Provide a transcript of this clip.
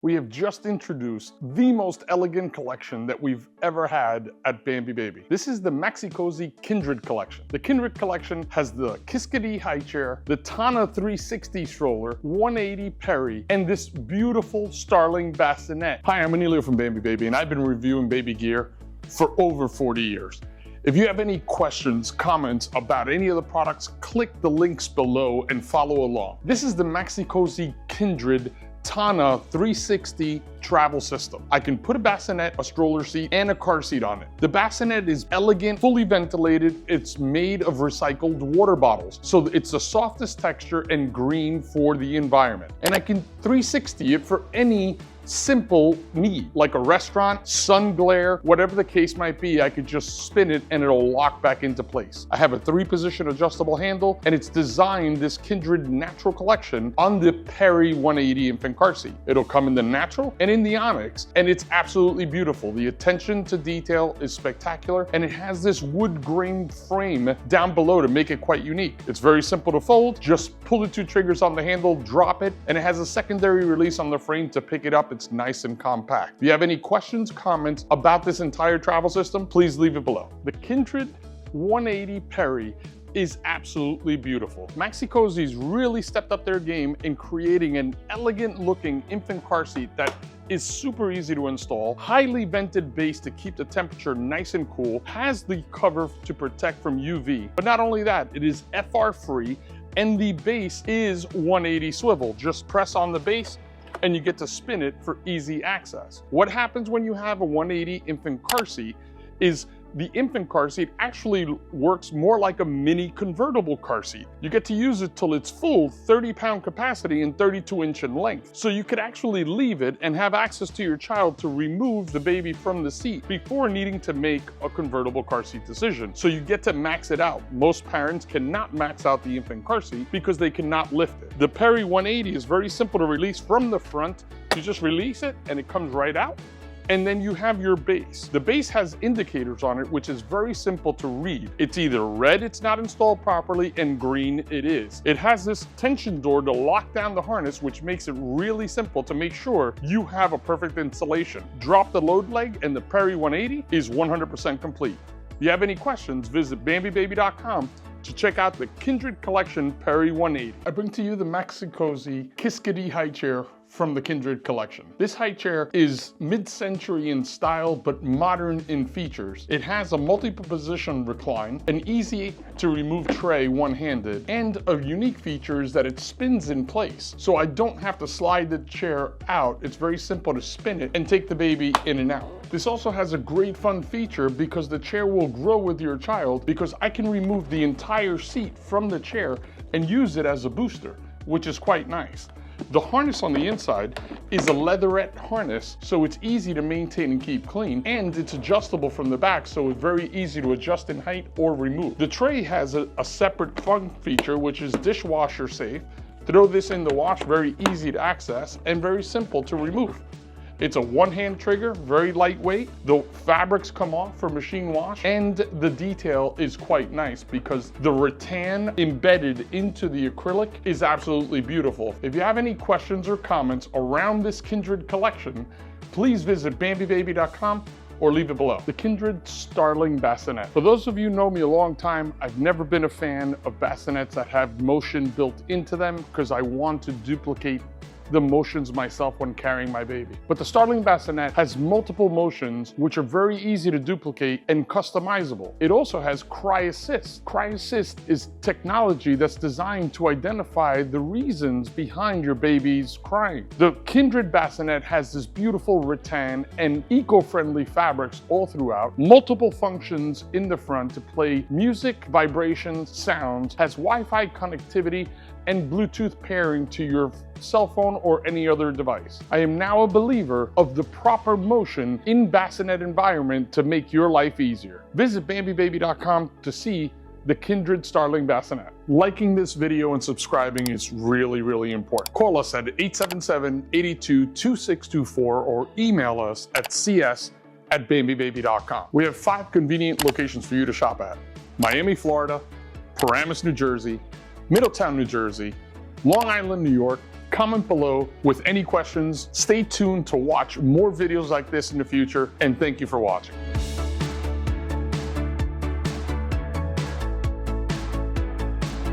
We have just introduced the most elegant collection that we've ever had at Bambi Baby. This is the Maxi-Cosi Kindred Collection. The Kindred Collection has the Kiskadee high chair, the Tana 360 stroller, 180 Peri, and this beautiful Starling Bassinet. Hi, I'm Emilio from Bambi Baby, and I've been reviewing baby gear for over 40 years. If you have any questions, comments about any of the products, click the links below and follow along. This is the Maxi-Cosi Kindred Tana 360 travel system. I can put a bassinet, a stroller seat, and a car seat on it. The bassinet is elegant, fully ventilated. It's made of recycled water bottles, so it's the softest texture and green for the environment. And I can 360 it for any simple need, like a restaurant, sun glare, whatever the case might be. I could just spin it and it'll lock back into place. I have a 3-position adjustable handle, and it's designed, this Kindred Natural Collection, on the Peri 180 infant car seat. It'll come in the natural and in the onyx, and it's absolutely beautiful. The attention to detail is spectacular, and it has this wood grain frame down below to make it quite unique. It's very simple to fold. Just pull the 2 triggers on the handle, drop it, and it has a secondary release on the frame to pick it up. It's nice and compact. If you have any questions, comments about this entire travel system, please leave it below. The Kindred 180 Peri is absolutely beautiful. Maxi-Cosi's really stepped up their game in creating an elegant looking infant car seat that is super easy to install, highly vented base to keep the temperature nice and cool, has the cover to protect from UV. But not only that, it is FR free, and the base is 180 swivel. Just press on the base and you get to spin it for easy access. What happens when you have a 180 infant car seat is the infant car seat actually works more like a mini convertible car seat. You get to use it till it's full 30-pound capacity and 32-inch in length. So you could actually leave it and have access to your child to remove the baby from the seat before needing to make a convertible car seat decision. So you get to max it out. Most parents cannot max out the infant car seat because they cannot lift it. The Peri 180 is very simple to release from the front. You just release it and it comes right out. And then you have your base. The base has indicators on it, which is very simple to read. It's either red, it's not installed properly, and green, it is. It has this tension door to lock down the harness, which makes it really simple to make sure you have a perfect installation. Drop the load leg and the Peri 180 is 100% complete. If you have any questions, visit BambiBaby.com to check out the Kindred Collection Peri 180. I bring to you the Maxi-Cosi Kiskadee high chair from the Kindred Collection. This high chair is mid-century in style, but modern in features. It has a multiple position recline, an easy to remove tray one-handed, and a unique feature is that it spins in place. So I don't have to slide the chair out. It's very simple to spin it and take the baby in and out. This also has a great fun feature because the chair will grow with your child, because I can remove the entire seat from the chair and use it as a booster, which is quite nice. The harness on the inside is a leatherette harness, so it's easy to maintain and keep clean, and it's adjustable from the back, so it's very easy to adjust in height or remove. The tray has a separate fun feature, which is dishwasher safe. Throw this in the wash, very easy to access and very simple to remove. It's a one-hand trigger, very lightweight. The fabrics come off for machine wash, and the detail is quite nice because the rattan embedded into the acrylic is absolutely beautiful. If you have any questions or comments around this Kindred collection, please visit BambiBaby.com or leave it below. The Kindred Starling Bassinet. For those of you who know me a long time, I've never been a fan of bassinets that have motion built into them because I want to duplicate the motions myself when carrying my baby. But the Starling Bassinet has multiple motions which are very easy to duplicate and customizable. It also has Cry Assist. Cry Assist is technology that's designed to identify the reasons behind your baby's crying. The Kindred Bassinet has this beautiful rattan and eco-friendly fabrics all throughout, multiple functions in the front to play music, vibrations, sounds, has Wi-Fi connectivity, and Bluetooth pairing to your cell phone or any other device. I am now a believer of the proper motion in bassinet environment to make your life easier. Visit BambiBaby.com to see the Kindred Starling Bassinet. Liking this video and subscribing is really, really important. Call us at 877-82-2624 or email us at cs@BambiBaby.com. We have 5 convenient locations for you to shop at: Miami, Florida, Paramus, New Jersey, Middletown, New Jersey, Long Island, New York, comment below with any questions. Stay tuned to watch more videos like this in the future, and thank you for watching.